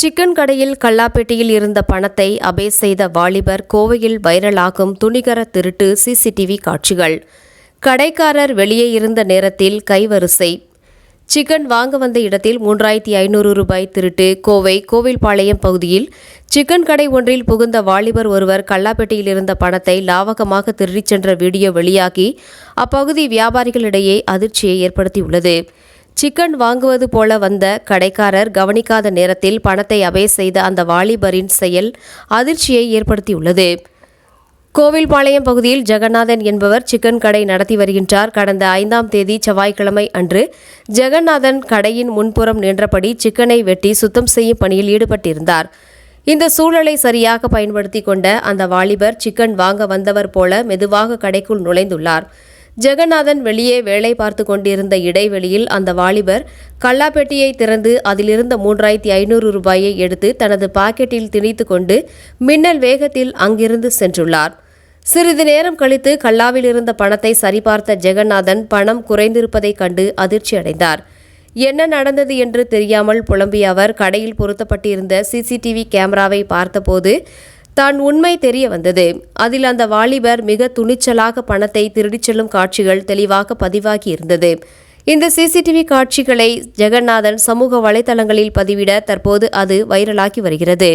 Chicken கடையில் கல்லாப்பெட்டியில் இருந்த பணத்தை அபேஸ் செய்த வாலிபர் கோவையில் வைரலாகும் துணிகர திருட்டு சிசிடிவி காட்சிகள். கடைக்காரர் வெளியே இருந்த நேரத்தில் கைவரிசை. சிக்கன் வாங்க வந்த இடத்தில் 3500 ரூபாய் திருட்டு. கோவை கோவில்பாளையம் பகுதியில் சிக்கன் கடை ஒன்றில் புகுந்த வாலிபர் ஒருவர் கல்லாப்பெட்டியில் இருந்த பணத்தை லாவகமாக திருடிச் சென்ற வீடியோ வெளியாகி அப்பகுதி வியாபாரிகளிடையே அதிர்ச்சியை ஏற்படுத்தியுள்ளது. சிக்கன் வாங்குவது போல வந்த கடைக்காரர் கவனிக்காத நேரத்தில் பணத்தை அபேஸ் செய்த அந்த வாலிபரின் செயல் அதிர்ச்சியை ஏற்படுத்தியுள்ளது. கோவில்பாளையம் பகுதியில் ஜெகநாதன் என்பவர் சிக்கன் கடை நடத்தி வருகின்றார். கடந்த 5ஆம் தேதி செவ்வாய்க்கிழமை அன்று ஜெகநாதன் கடையின் முன்புறம் நின்றபடி சிக்கனை வெட்டி சுத்தம் செய்யும் பணியில் ஈடுபட்டிருந்தார். இந்த சூழலை சரியாக பயன்படுத்தி கொண்ட அந்த வாலிபர் சிக்கன் வாங்க வந்தவர் போல மெதுவாக கடைக்குள் நுழைந்துள்ளார். ஜெகநாதன் வெளியே வேலை பார்த்து கொண்டிருந்த இடைவெளியில் அந்த வாலிபர் கல்லாப்பெட்டியை திறந்து அதிலிருந்த 3500 ரூபாயை எடுத்து தனது பாக்கெட்டில் திணித்து கொண்டு மின்னல் வேகத்தில் அங்கிருந்து சென்றுள்ளார். சிறிது நேரம் கழித்து கல்லாவில் இருந்த பணத்தை சரிபார்த்த ஜெகநாதன் பணம் குறைந்திருப்பதைக் கண்டு அதிர்ச்சி அடைந்தார். என்ன நடந்தது என்று தெரியாமல் புலம்பிய அவர் கடையில் பொருத்தப்பட்டிருந்த சிசிடிவி கேமராவை பார்த்தபோது தான் உண்மை தெரிய வந்தது. அதில் அந்த வாலிபர் மிக துணிச்சலாக பணத்தை திருடிச் செல்லும் காட்சிகள் தெளிவாக பதிவாகி இருந்தது. இந்த சிசிடிவி காட்சிகளை ஜெகநாதன் சமூக வலைதளங்களில் பதிவிட தற்போது அது வைரலாகி வருகிறது.